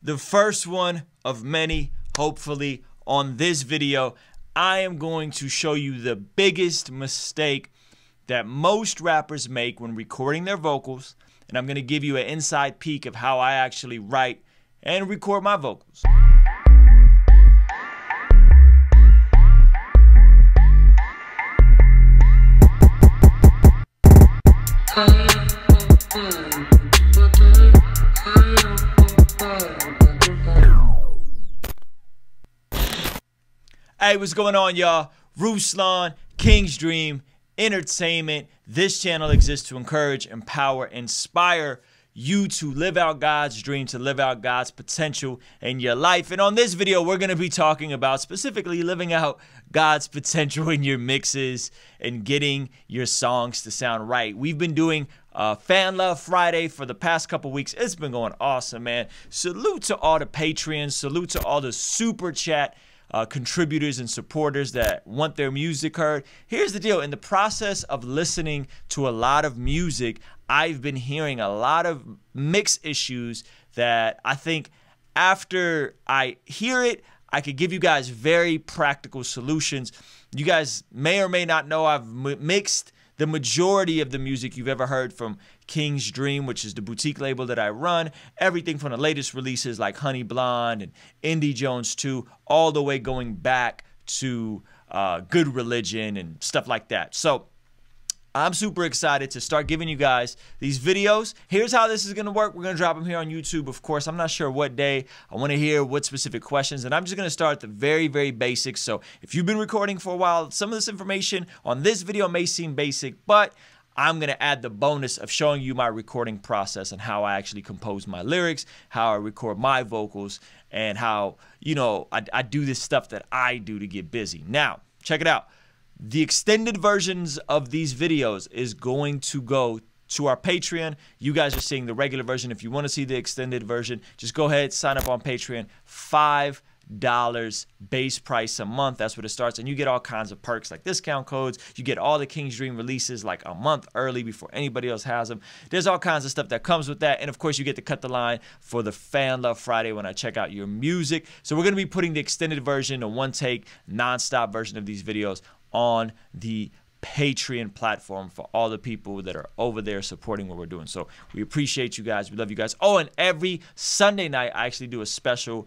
The first one of many, hopefully, on this video. I am going to show you the biggest mistake that most rappers make when recording their vocals, and I'm going to give you an inside peek of how I actually write and record my vocals. Hey, what's going on, y'all? Ruslan, King's Dream Entertainment. This channel exists to encourage, empower, inspire you to live out God's dream, to live out God's potential in your life. And on this video, we're going to be talking about specifically living out God's potential in your mixes and getting your songs to sound right. We've been doing Fan Love Friday for the past couple weeks. It's been going awesome, man. Salute to all the Patreons. Salute to all the Super Chat contributors and supporters that want their music heard. Here's the deal. In the process of listening to a lot of music, I've been hearing a lot of mix issues that I think after I hear it, I could give you guys very practical solutions. You guys may or may not know I've mixed the majority of the music you've ever heard from King's Dream, which is the boutique label that I run. Everything from the latest releases like Honey Blonde and Indie Jones 2, all the way going back to Good Religion and stuff like that. So I'm super excited to start giving you guys these videos. Here's how this is going to work. We're going to drop them here on YouTube, of course. I'm not sure what day. I want to hear what specific questions, and I'm just going to start at the very, very basics. So if you've been recording for a while, some of this information on this video may seem basic, but I'm going to add the bonus of showing you my recording process and how I actually compose my lyrics, how I record my vocals, and how, you know, I do this stuff that I do to get busy. Now, check it out. The extended versions of these videos is going to go to our Patreon. You guys are seeing the regular version. If you want to see the extended version, just go ahead, sign up on Patreon. $5 base price a month. That's what it starts. And you get all kinds of perks like discount codes. You get all the King's Dream releases like a month early before anybody else has them. There's all kinds of stuff that comes with that. And of course, you get to cut the line for the Fan Love Friday when I check out your music. So we're going to be putting the extended version, a one-take, non-stop version of these videos on the Patreon platform for all the people that are over there supporting what we're doing. So we appreciate you guys. We love you guys. Oh, and every Sunday night, I actually do a special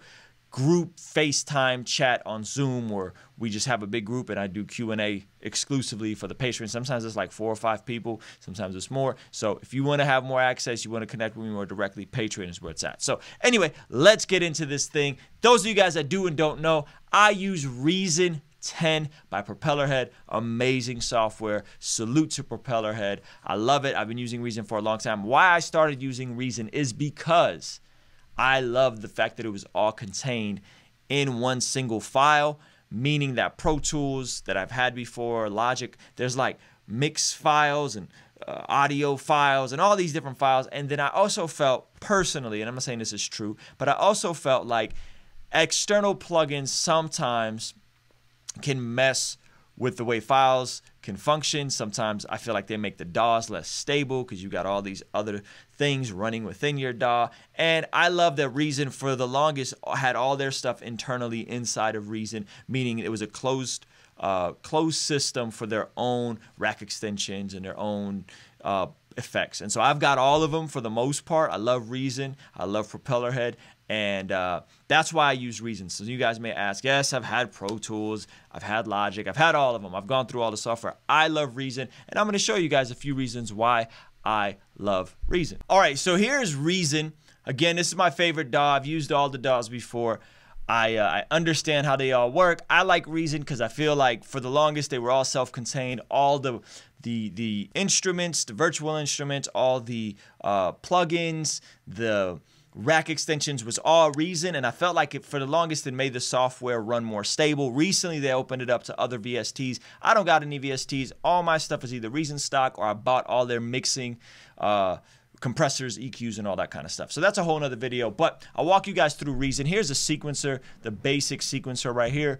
group FaceTime chat on Zoom where we just have a big group and I do Q&A exclusively for the Patreon. Sometimes it's like 4 or 5 people. Sometimes it's more. So if you want to have more access, you want to connect with me more directly, Patreon is where it's at. So anyway, let's get into this thing. Those of you guys that do and don't know, I use Reason 10 by Propellerhead. Amazing software. Salute to Propellerhead. I love it. I've been using Reason for a long time. Why I started using Reason is because I love the fact that it was all contained in one single file, meaning that Pro Tools that I've had before, Logic, there's like mix files and audio files and all these different files. And then I also felt personally, and I'm not saying this is true, but I also felt like external plugins sometimes can mess with the way files can function. Sometimes I feel like they make the DAWs less stable because you got all these other things running within your DAW. And I love that Reason for the longest had all their stuff internally inside of Reason, meaning it was a closed system for their own rack extensions and their own effects. And so I've got all of them for the most part. I love Reason. I love Propellerhead. And that's why I use Reason. So you guys may ask, yes, I've had Pro Tools, I've had Logic, I've had all of them. I've gone through all the software. I love Reason, and I'm going to show you guys a few reasons why I love Reason. All right, so here's Reason. Again, this is my favorite DAW. I've used all the DAWs before. I understand how they all work. I like Reason because I feel like for the longest they were all self-contained. All the instruments, the virtual instruments, all the plugins, the rack extensions was all Reason, and I felt like it for the longest it made the software run more stable. Recently they opened it up to other VSTs. I don't got any VSTs. All my stuff is either Reason stock or I bought all their mixing compressors, EQs, and all that kind of stuff. So that's a whole nother video, but I'll walk you guys through Reason. Here's a sequencer, the basic sequencer right here.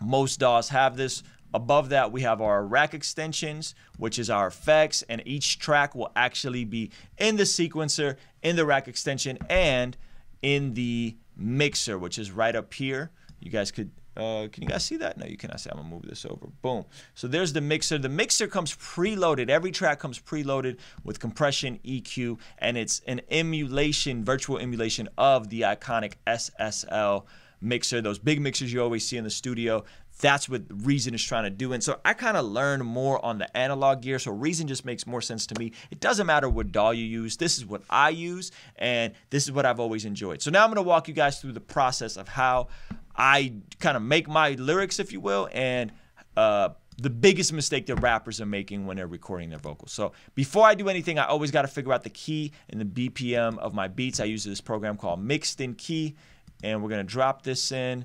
Most DAWs have this. Above that, we have our rack extensions, which is our effects, and each track will actually be in the sequencer, in the rack extension, and in the mixer, which is right up here. You guys could, can you guys see that? No, you cannot see. I'm gonna move this over. Boom. So there's the mixer. The mixer comes preloaded. Every track comes preloaded with compression, EQ, and it's an emulation, virtual emulation of the iconic SSL mixer, those big mixers you always see in the studio. That's what Reason is trying to do. And so I kind of learned more on the analog gear, so Reason just makes more sense to me. It doesn't matter what DAW you use. This is what I use, and this is what I've always enjoyed. So now I'm going to walk you guys through the process of how I kind of make my lyrics, if you will, and the biggest mistake that rappers are making when they're recording their vocals. So before I do anything, I always got to figure out the key and the BPM of my beats. I use this program called Mixed in Key, and we're going to drop this in.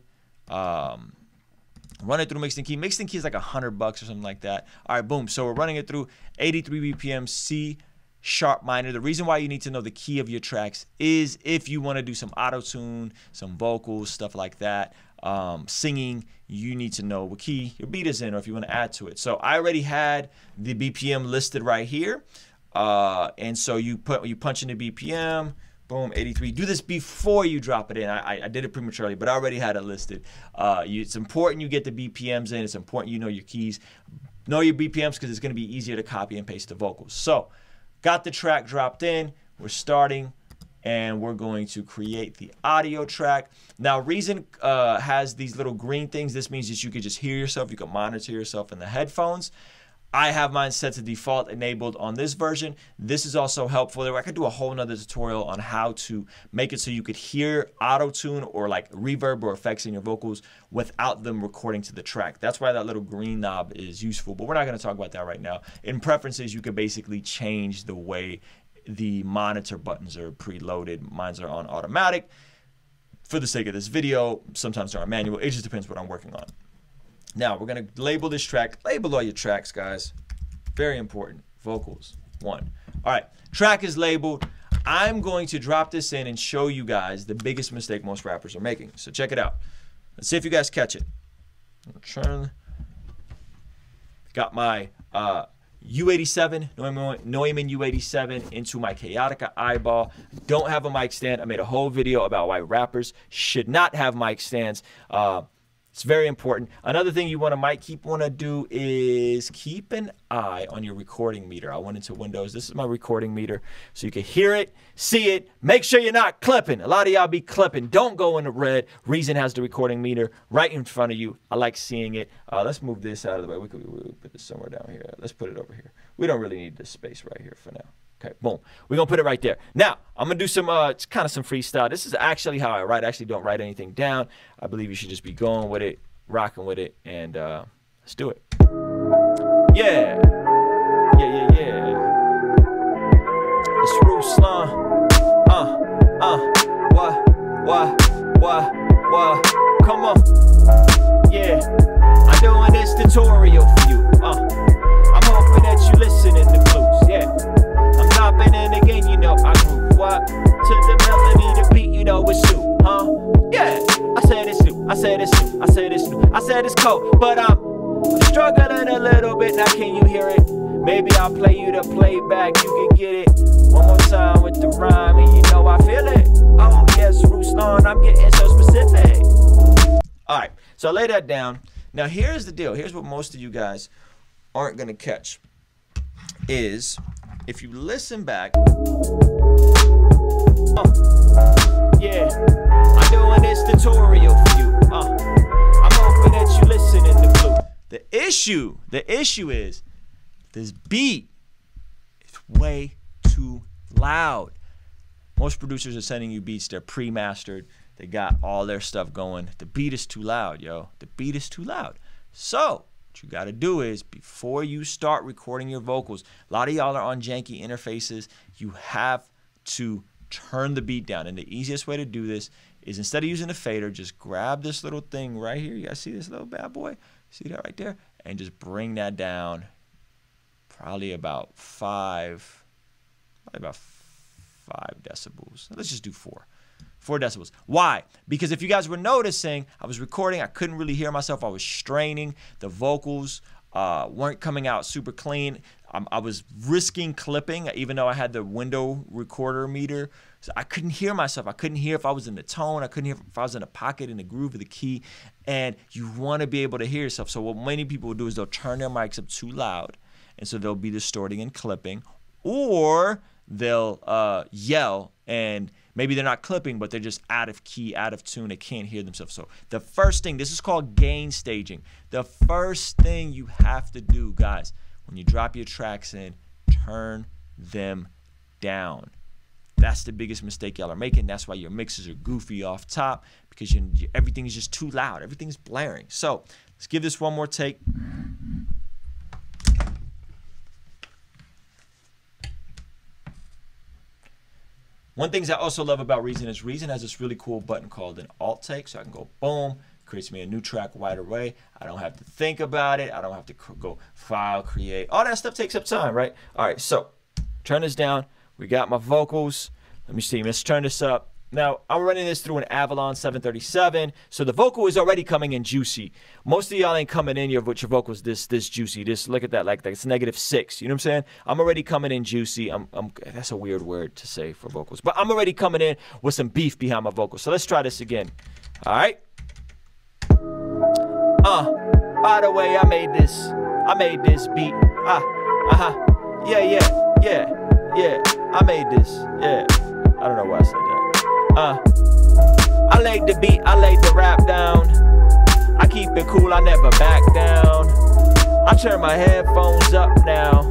Run it through Mixed in Key. Mixed in Key is like $100 or something like that. All right, boom. So we're running it through 83 BPM, C sharp minor. The reason why you need to know the key of your tracks is if you want to do some auto-tune, some vocals, stuff like that, singing, you need to know what key your beat is in or if you want to add to it. So I already had the BPM listed right here. And so you punch in the BPM, boom, 83. Do this before you drop it in. I did it prematurely, but I already had it listed. It's important you get the BPMs in. It's important you know your keys. Know your BPMs because it's going to be easier to copy and paste the vocals. So, got the track dropped in. We're starting, and we're going to create the audio track. Now, Reason has these little green things. This means that you can just hear yourself. You can monitor yourself in the headphones. I have mine set to default enabled on this version. This is also helpful. I could do a whole nother tutorial on how to make it so you could hear auto-tune or like reverb or effects in your vocals without them recording to the track. That's why that little green knob is useful, but we're not gonna talk about that right now. In preferences, you could basically change the way the monitor buttons are preloaded. Mine are on automatic. For the sake of this video, sometimes they're on manual. It just depends what I'm working on. Now, we're going to label this track. Label all your tracks, guys. Very important. Vocals, 1. All right, track is labeled. I'm going to drop this in and show you guys the biggest mistake most rappers are making. So check it out. Let's see if you guys catch it. Got my U87, Neumann U87 into my Chaotica eyeball. Don't have a mic stand. I made a whole video about why rappers should not have mic stands. It's very important. Another thing you might want to do is keep an eye on your recording meter. I went into Windows. This is my recording meter, so you can hear it, see it. Make sure you're not clipping. A lot of y'all be clipping. Don't go into red. Reason has the recording meter right in front of you. I like seeing it. Let's move this out of the way. We could put this somewhere down here. Let's put it over here. We don't really need this space right here for now. Okay, boom. We're going to put it right there. Now, I'm going to do some, it's kind of some freestyle. This is actually how I write. I actually don't write anything down. I believe you should just be going with it, rocking with it, and let's do it. Yeah. It's Ruslan. What? Come on. Yeah. I'm doing this tutorial for you. I'm hoping that you listening to blues. Yeah. Dropping in again, you know I groove. What? To the melody, the beat, you know it's new, huh? Yeah, I said it's new, I said it's new, I said it's new, I said it's cold, but I'm struggling a little bit. Now can you hear it? Maybe I'll play you the playback, you can get it one more time with the rhyme, and you know I feel it. Oh yes, Ruslan, I'm getting so specific. All right, so I lay that down. Now here's the deal. Here's what most of you guys aren't gonna catch is, if you listen back, yeah, I'm doing this tutorial for you. I'm hoping that you listening to blue. The issue is this beat is way too loud. Most producers are sending you beats, they're pre-mastered, they got all their stuff going. The beat is too loud, yo. The beat is too loud. So what you got to do is, before you start recording your vocals, a lot of y'all are on janky interfaces, you have to turn the beat down. And the easiest way to do this is, instead of using a fader, just grab this little thing right here. You guys see this little bad boy? See that right there? And just bring that down probably about 5 decibels. Let's just do 4 decibels. Why? Because if you guys were noticing, I was recording, I couldn't really hear myself. I was straining. The vocals weren't coming out super clean. I was risking clipping, even though I had the window recorder meter So I couldn't hear myself. I couldn't hear if I was in the tone. I couldn't hear if I was in the pocket, in the groove of the key. And you want to be able to hear yourself. So what many people will do is they'll turn their mics up too loud. And so they'll be distorting and clipping. Or they'll yell, and maybe they're not clipping, but they're just out of key, out of tune. They can't hear themselves. So the first thing, this is called gain staging. The first thing you have to do, guys, when you drop your tracks in, turn them down. That's the biggest mistake y'all are making. That's why your mixes are goofy off top, because everything is just too loud. Everything's blaring. So let's give this one more take. One thing I also love about Reason is Reason has this really cool button called an alt take. So I can go boom, creates me a new track right away. I don't have to think about it. I don't have to go file, create. All that stuff takes up time, right? All right, so turn this down. We got my vocals. Let me see. Let's turn this up. Now, I'm running this through an Avalon 737, so the vocal is already coming in juicy. Most of y'all ain't coming in here with your vocals this juicy. This, look at that, like it's -6. You know what I'm saying? I'm already coming in juicy. That's a weird word to say for vocals, but I'm already coming in with some beef behind my vocals. So let's try this again. All right. By the way, I made this beat. Yeah. I made this. Yeah. I don't know why I said that. I laid the beat, I laid the rap down. I keep it cool, I never back down. I turn my headphones up now.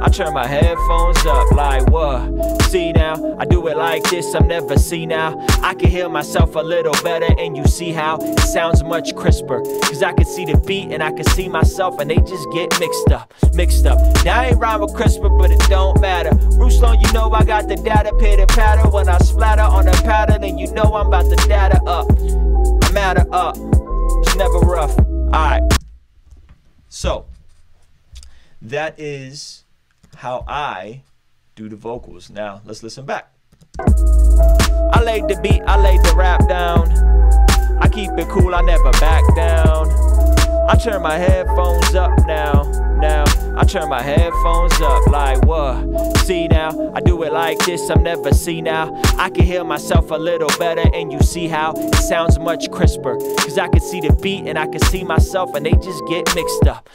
I turn my headphones up like what? See now, I do it like this, I'm never senile. I can hear myself a little better, and you see how it sounds much crisper. Cause I can see the beat and I can see myself, and they just get mixed up. Now I ain't rhyme with crisper, but it don't matter. Ruslan, you know I got the data, pitter patter. When I splatter on the pattern, then you know I'm about to data up. I matter up, it's never rough. Alright. So, that is how I do the vocals. Now, let's listen back. I laid the beat, I laid the rap down. I keep it cool, I never back down. I turn my headphones up now. I turn my headphones up like what? See now, I do it like this, I'm never senile. I can hear myself a little better, and you see how it sounds much crisper. Cause I can see the beat and I can see myself, and they just get mixed up.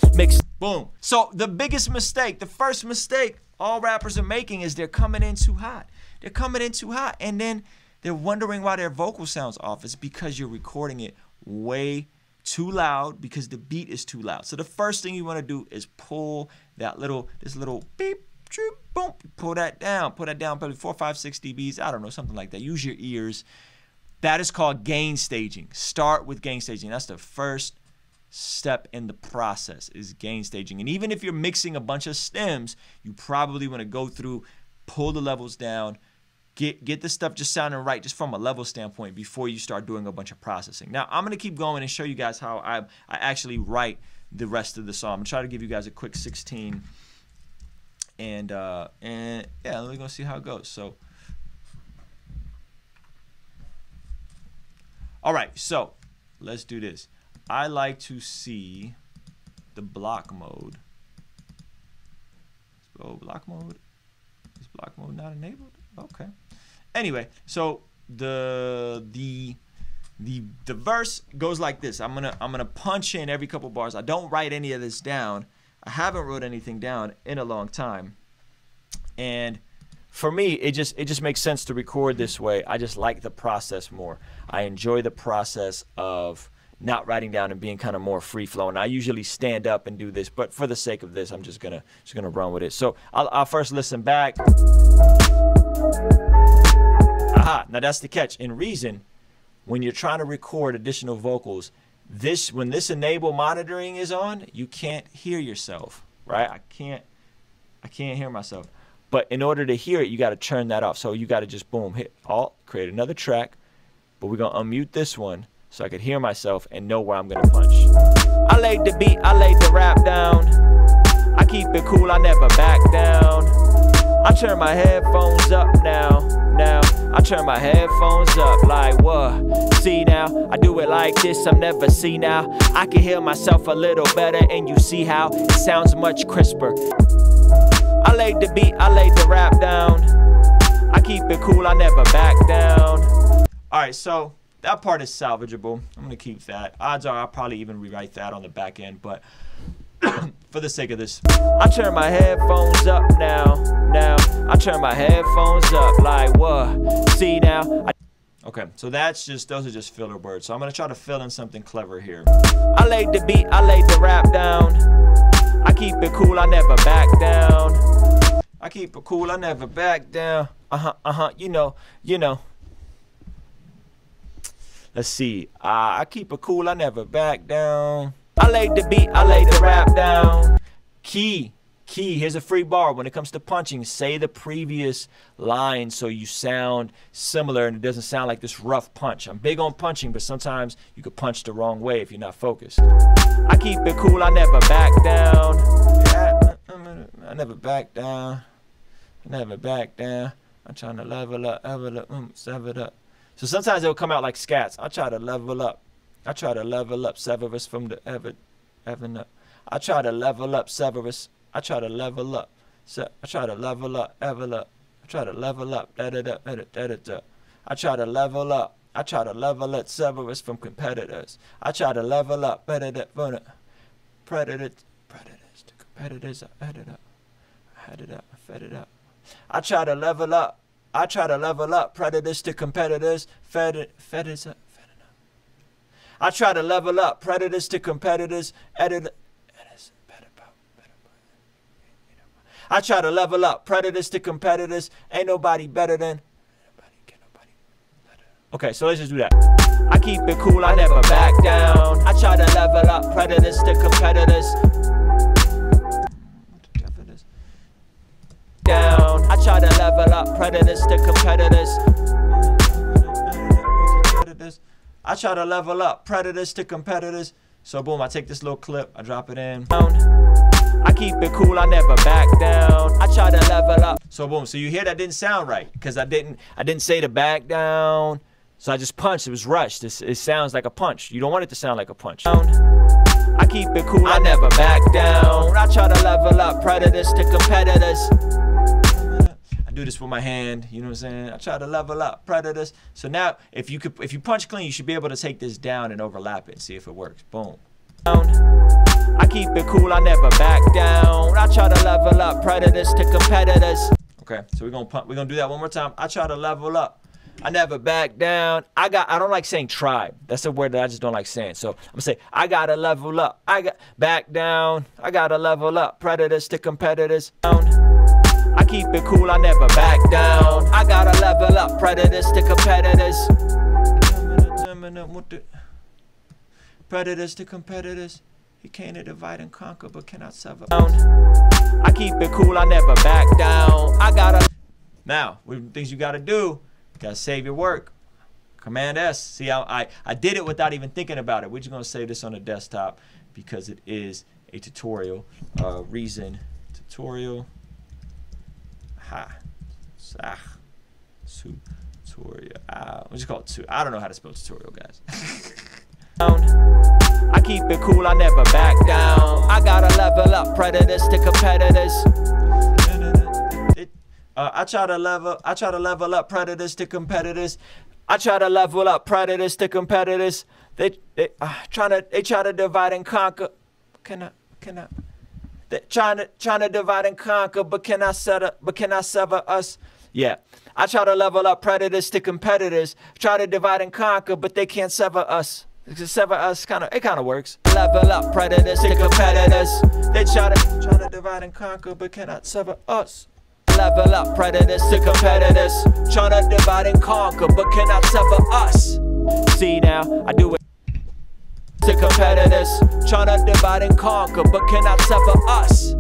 Boom. So the biggest mistake, the first mistake all rappers are making is they're coming in too hot. They're coming in too hot, and then they're wondering why their vocal sounds off. It's because you're recording it way too loud, because the beat is too loud. So the first thing you want to do is pull that this little beep, choop, boom, pull that down probably 4, 5, 6 dBs. I don't know, something like that. Use your ears. That is called gain staging. Start with gain staging. That's the first step in the process, is gain staging. And even if you're mixing a bunch of stems, you probably want to go through, pull the levels down, get the stuff just sounding right, just from a level standpoint, before you start doing a bunch of processing. Now, I'm going to keep going and show you guys how I actually write the rest of the song. I'm going to try to give you guys a quick 16. And yeah, we're going to see how it goes. So, all right, so let's do this. I like to see the block mode. Oh, block mode. Is block mode not enabled? Okay. Anyway, so the verse goes like this. I'm gonna punch in every couple bars. I don't write any of this down. I haven't wrote anything down in a long time. And for me, it just makes sense to record this way. I just like the process more. I enjoy the process of not writing down and being kind of more free flowing. I usually stand up and do this, but for the sake of this, I'm just gonna run with it. So I'll first listen back. Aha, now that's the catch. In Reason, when you're trying to record additional vocals, when this enable monitoring is on, you can't hear yourself, right? I can't hear myself. But in order to hear it, you got to turn that off. So you got to just boom, hit Alt, create another track. But we're gonna unmute this one so I could hear myself and know where I'm gonna punch. I laid the beat, I laid the rap down. I keep it cool, I never back down. I turn my headphones up now. I turn my headphones up like what? See now, I do it like this, I'm never senile. I can hear myself a little better, and you see how it sounds much crisper. I laid the beat, I laid the rap down. I keep it cool, I never back down. All right, so that part is salvageable. I'm gonna keep that. Odds are I'll probably even rewrite that on the back end, but for the sake of this, I turn my headphones up now. I turn my headphones up like what? See now. Okay, so those are just filler words. So I'm gonna try to fill in something clever here. I laid the beat, I laid the rap down. I keep it cool, I never back down. I keep it cool, I never back down. You know. Let's see. I keep it cool, I never back down. I laid the beat, I laid the rap down. Key. Here's a free bar. When it comes to punching, say the previous line so you sound similar and it doesn't sound like this rough punch. I'm big on punching, but sometimes you could punch the wrong way if you're not focused. I keep it cool, I never back down. Yeah, I never back down. I never back down. I'm trying to level up, sever it up. So sometimes it'll come out like scats. I try to level up. I try to level up Severus from the Evan up. I try to level up Severus. I try to level up. I try to level up, Evel up. I try to level up, da-da-da. I try to level up. I try to level up Severus from competitors. I try to level up, predators to competitors. I had it up. I had it up. I fed it up. I try to level up. I try to level up predators to competitors. Fed it up. I try to level up predators to competitors. I try to level up predators to competitors. Ain't nobody better than. Okay, so let's just do that. I keep it cool, I never back down. I try to level up predators to competitors. Down. I try to level up predators to competitors. I try to level up predators to competitors. So boom, I take this little clip, I drop it in. I keep it cool, I never back down. I try to level up. So boom, so you hear that didn't sound right because I didn't say to back down. So I just punched, it was rushed. It sounds like a punch. You don't want it to sound like a punch. I keep it cool, I never back down. I try to level up predators to competitors. Do this with my hand, you know what I'm saying? I try to level up predators. So now if you punch clean, you should be able to take this down and overlap it and see if it works. Boom. I keep it cool, I never back down. I try to level up predators to competitors. Okay, so we're gonna do that one more time. I try to level up. I never back down. I don't like saying tribe. That's a word that I just don't like saying. So I'm gonna say I gotta level up. I got back down. I gotta level up predators to competitors. I keep it cool, I never back down. I gotta level up predators to competitors. Predators to competitors. You can't divide and conquer, but cannot sever. I keep it cool, I never back down. I gotta. Now, things you gotta do. You gotta save your work. Command S. See how I did it without even thinking about it. We're just gonna save this on the desktop because it is a tutorial. Tutorial. Tutorial. What you call it? I don't know how to spell tutorial, guys. I keep it cool, I never back down. I gotta level up predators to competitors. I try to level up predators to competitors. I try to level up predators to competitors. They try to divide and conquer. They're trying to divide and conquer, but cannot sever us. Yeah. I try to level up predators to competitors. Try to divide and conquer, but they can't sever us. Sever us it kind of works. Level up predators to competitors. They try to divide and conquer, but cannot sever us. Level up predators to competitors. Trying to divide and conquer, but cannot sever us. See now, I do it to competitors. Trying to divide and conquer, but cannot sever us.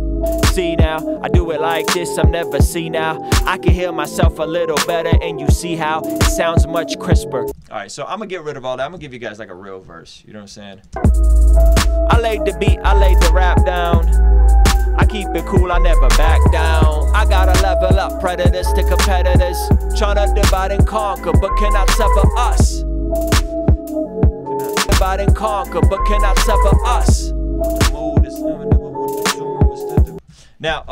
See now, I do it like this, I'm never see now. I can hear myself a little better and you see how it sounds much crisper. Alright, so I'm gonna get rid of all that. I'm gonna give you guys like a real verse, you know what I'm saying? I laid the beat, I laid the rap down. I keep it cool, I never back down. I gotta level up predators to competitors. Trying to divide and conquer, but cannot sever us. Divide and conquer, but cannot sever us. Now,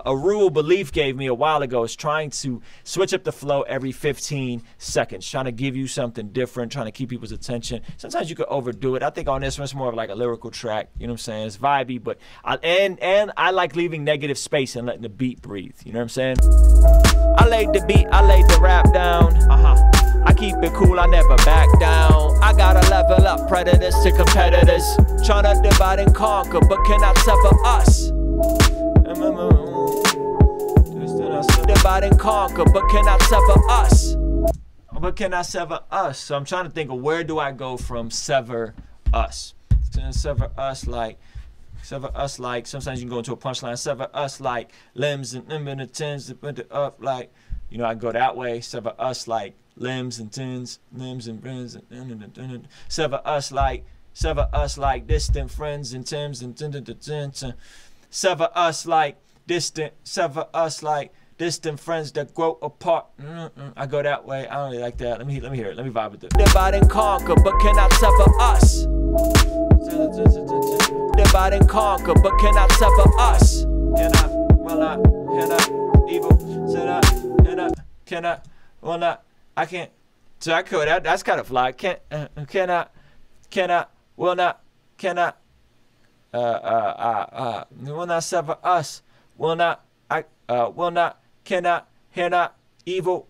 a rule Belief gave me a while ago is trying to switch up the flow every 15 seconds, trying to give you something different, trying to keep people's attention. Sometimes you could overdo it. I think on this one, it's more of like a lyrical track. You know what I'm saying? It's vibey, but I like leaving negative space and letting the beat breathe. You know what I'm saying? I laid the beat, I laid the rap down. I keep it cool, I never back down. I gotta level up predators to competitors, tryna divide and conquer, but cannot sever us. Divide and conquer, but cannot sever us. But cannot sever us. So I'm trying to think of where do I go from sever us. Sever us like sometimes you can go into a punchline. Sever us like limbs and the tens up like, you know, I go that way. Sever us like limbs and tens, limbs and friends. Sever us like distant friends and Tims and sever us like distant friends that grow apart. I go that way. I don't really like that. Let me hear it. Let me vibe with it. Divide and conquer, but cannot sever us. Divide and conquer, but cannot sever us. Cannot, will not, cannot, evil, cannot, will not, I can't. So I could. That's kind of fly. Cannot, will not, cannot. Will not sever us. Will not, will not, cannot, hear not, evil.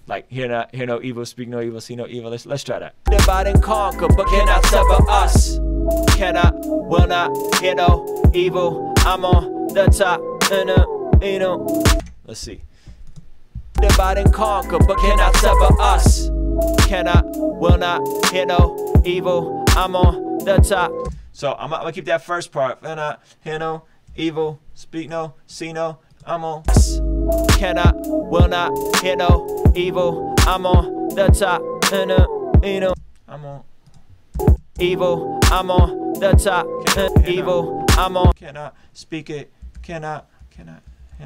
Like, hear no evil, speak no evil, see no evil. Let's try that. Divide and conquer, but cannot sever us. Cannot, will not, hear no evil. I'm on the top, you know. Let's see. Divide and conquer, but cannot sever us. Cannot, will not, hear no evil. I'm on the top. So I'm gonna keep that first part. Cannot, hear no evil, speak no, see no. I'm on. Cannot, will not, hear no evil. I'm on the top, you know. I'm on. Evil, I'm on the top. Evil, I'm on. Cannot speak it. Cannot, hear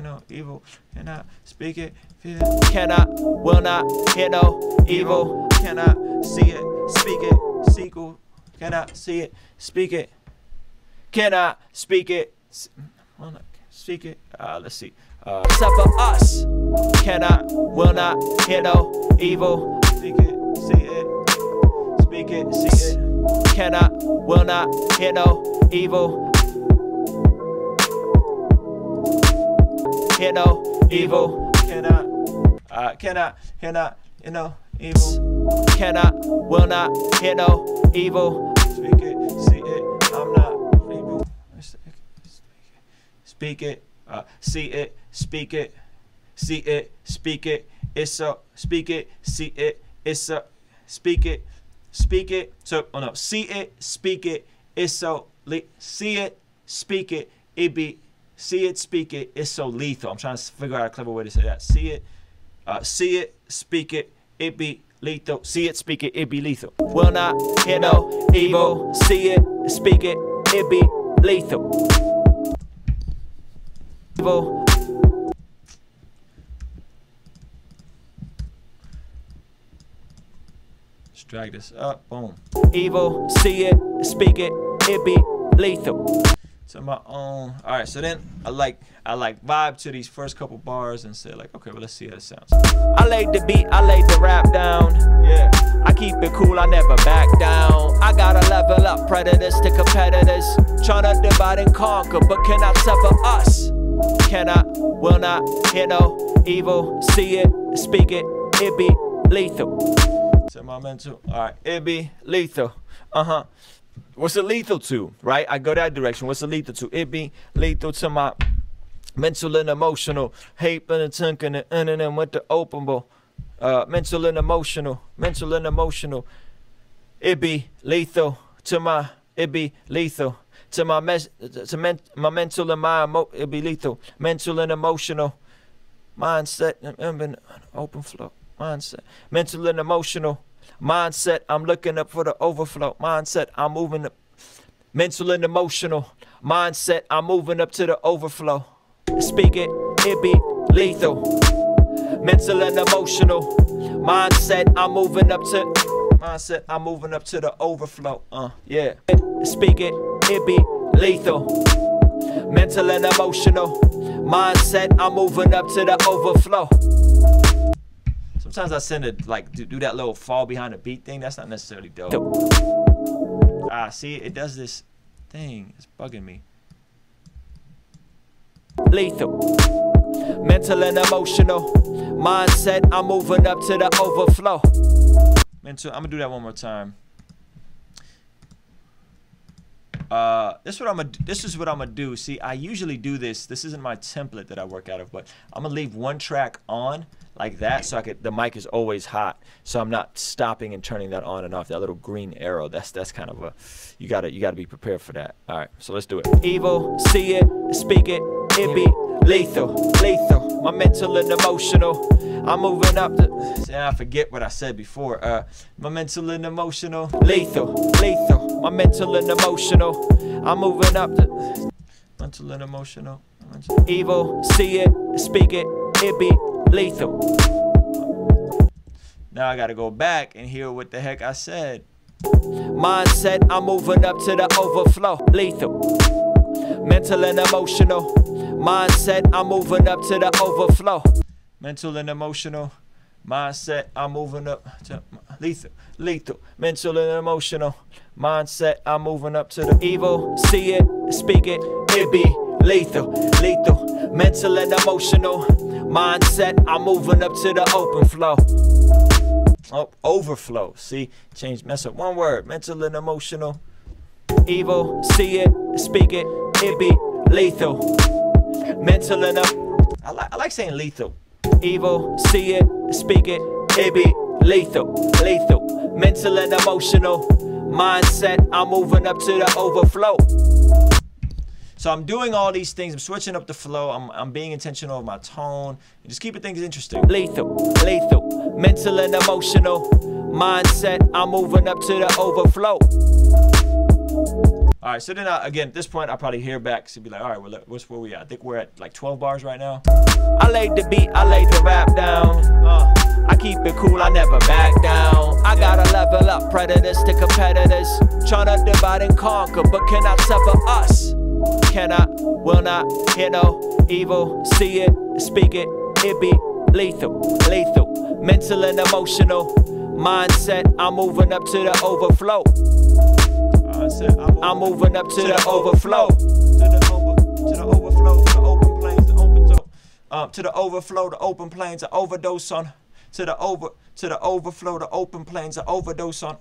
no evil. Cannot speak it. Cannot, will not, hear no evil. Cannot see it, speak it. Sequel. Cannot see it, speak it. Cannot speak it. Will not speak it. Let's see. Sever us. Cannot, will not, hear no evil. Speak it, see it. Speak it, see it. Cannot, will not, hear no evil. Hear no evil. Cannot, hear not, hear no evil. Cannot, will not, hear no evil. Speak it, see it. I'm not evil. Speak it, see it, speak it, see it, speak it. It's so, speak it, see it. It's so, speak it. Speak it, so, oh no, see it, speak it, it's so, see it, speak it, it be, see it, speak it, it's so lethal. I'm trying to figure out a clever way to say that. See it, speak it, it be lethal. See it, speak it, it be lethal. Will not, hear no evil. See it, speak it, it be lethal. Evil. Drag this up, boom. Evil, see it, speak it, it be lethal. To my own. All right, so then I like vibe to these first couple bars and say like, okay, well, let's see how it sounds. I laid the beat, I laid the rap down. Yeah. I keep it cool, I never back down. I gotta level up predators to competitors, tryna divide and conquer, but cannot sever us. Cannot, will not, hear no evil. See it, speak it, it be lethal. To my mental, all right, it be lethal. What's it lethal to, right? I go that direction. What's it lethal to? It be lethal to my mental and emotional. Hate and thinking and with the open bowl. Mental and emotional. It be lethal to my. It be lethal to my my mental and my it be lethal. Mental and emotional mindset and open flow. Mindset, mental and emotional mindset. I'm looking up for the overflow. Mindset, I'm moving up. Mental and emotional mindset. I'm moving up to the overflow. Speak it, it be lethal. Mental and emotional mindset. I'm moving up to mindset. I'm moving up to the overflow. Yeah. Speak it, it be lethal. mental and emotional. Mindset, I'm moving up to the overflow. Sometimes I send it like do that little fall behind the beat thing. That's not necessarily dope. See, it does this thing. It's bugging me. Lethal, mental and emotional. Mindset, I'm moving up to the overflow. Mental. I'm gonna do that one more time. This is what I'm gonna do. See, I usually do this. This isn't my template that I work out of, but I'm gonna leave one track on like that, so the mic is always hot, so I'm not stopping and turning that on and off. That little green arrow. That's kind of a you gotta be prepared for that. All right, so let's do it. Evil, see it, speak it, it be lethal, lethal. My mental and emotional. I'm moving up to. See, I forget what I said before. My mental and emotional. Lethal, lethal. My mental and emotional. I'm moving up to. Mental and emotional. Evil, see it, speak it, it be lethal. Now I gotta go back and hear what the heck I said. Mindset, I'm moving up to the overflow. Lethal, mental and emotional. Mindset, I'm moving up to the overflow. Mental and emotional. Mindset, I'm moving up to lethal, lethal. Mental and emotional. Mindset, I'm moving up to the evil. See it, speak it, it be lethal, lethal. Mental and emotional. Mindset, I'm moving up to the open flow. Oh, overflow. See, mess up one word. Mental and emotional. Evil, see it, speak it, it be lethal. Mental and I like saying lethal. Evil, see it, speak it, it be lethal, lethal. Mental and emotional. Mindset, I'm moving up to the overflow. So I'm doing all these things. I'm switching up the flow. I'm being intentional with my tone. And just keeping things interesting. Lethal, lethal. Mental and emotional. Mindset, I'm moving up to the overflow. All right, so then again, at this point, I'll probably hear back. So be like, all right, well, where we at? I think we're at like 12 bars right now. I laid the beat, I laid the rap down. I keep it cool, I never back down. I gotta level up predators to competitors. Tryna divide and conquer, but cannot sever us. Cannot, will not, hear no evil. See it, speak it, it be lethal, lethal. Mental and emotional. Mindset, I'm moving up to the overflow. I'm moving up to the overflow. To the overflow, the open plains, the overdose. To the overflow, the open plains, the overdose on. To the overflow, the open plains, the overdose on.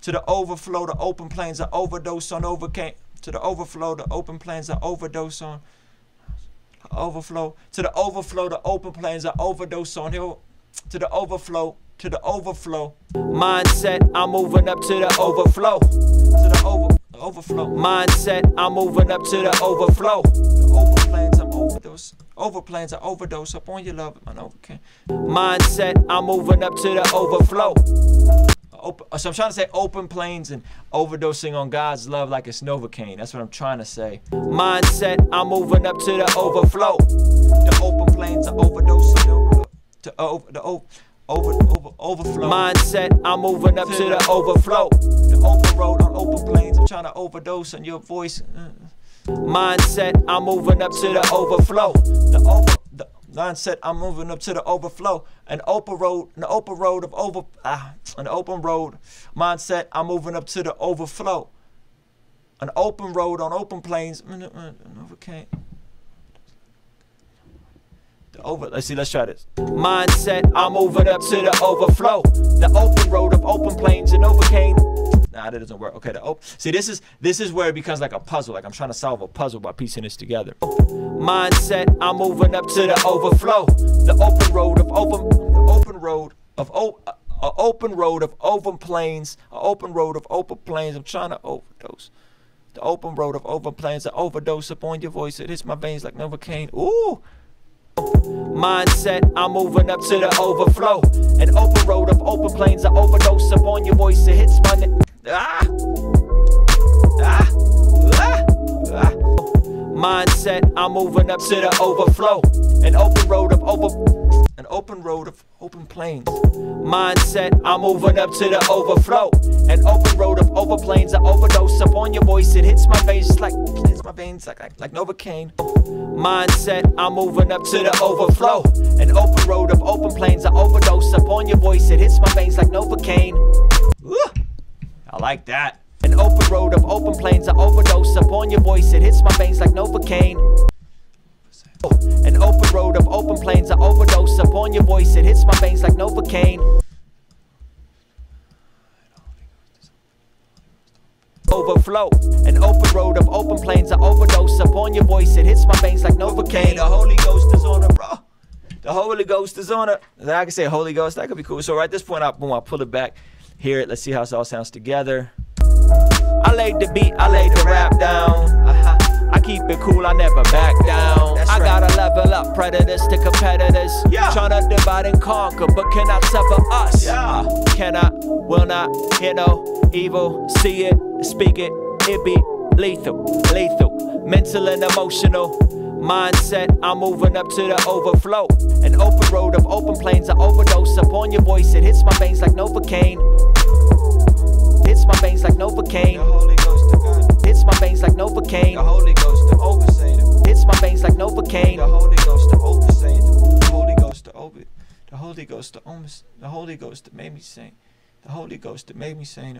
To the overflow, the open plains, the overdose on overcame. To the overflow, the open plains, the overdose on. Overflow. To the overflow, the open plains, the overdose on. To the overflow. To the overflow. Mindset, I'm moving up to the overflow. To the overflow. Mindset, I'm moving up to the overflow. The overplanes, I'm overdose. Overplanes, I overdose up on your love, man. Okay. Mindset, I'm moving up to the overflow. So I'm trying to say open planes and overdosing on God's love like it's Novocaine. That's what I'm trying to say. Mindset, I'm moving up to the overflow. The open planes, I overdose on overflow. Mindset, I'm moving up to the overflow. The open road on open plains, I'm trying to overdose on your voice. Mindset, I'm moving up to the overflow. The mindset, I'm moving up to the overflow. An open road of an open road. Mindset, I'm moving up to the overflow. An open road on open plains. Okay. Let's try this. Mindset, I'm moving up to the overflow. The open road of open plains and overcame. Nah, that doesn't work. Okay, see, this is where it becomes like a puzzle. Like I'm trying to solve a puzzle by piecing this together. Mindset, I'm moving up to the overflow. The open road of open plains. An open road of open plains. I'm trying to overdose. The open road of open plains. I overdose upon your voice. It hits my veins like Novocaine. Ooh. Mindset, I'm moving up to the overflow. An open road of open plains. I overdose upon your voice. It hits my neck. Mindset, I'm moving up to the overflow. An open road of open road of open plains. Mindset, I'm moving up to the overflow. An open road of over plains. I overdose up on your voice. It hits my veins like Novocaine. Mindset, I'm moving up to the overflow. An open road of open plains. I overdose up on your voice. It hits my veins like Novocaine. Ooh, I like that. An open road of open plains. I overdose upon your voice. It hits my veins like Novocaine. An open road of open plains. I overdose upon your voice. It hits my veins like Novocaine. Overflow. An open road of open plains. I overdose upon your voice. It hits my veins like Novocaine. The Holy Ghost is on it, bro. The Holy Ghost is on it. I can say Holy Ghost. That could be cool. So right at this point, I'll pull it back. Hear it. Let's see how it all sounds together. I laid the beat, I laid the rap down. I keep it cool, I never back down. I gotta level up predators to competitors. Tryna divide and conquer, but cannot sever us. Cannot, will not, hear no evil. See it, speak it, it be lethal, lethal. Mental and emotional mindset, I'm moving up to the overflow. An open road of open plains. I overdose upon your voice. It hits my veins like Novocaine. Hits my veins like Novocaine. The Holy Ghost to God. Hits my veins like Novocaine. The Holy Ghost to oversay them. Hits my veins like Novocaine. The Holy Ghost to oversay them. The Holy Ghost to over. The Holy Ghost to almost. The Holy Ghost that made me sing. The Holy Ghost that made me sing.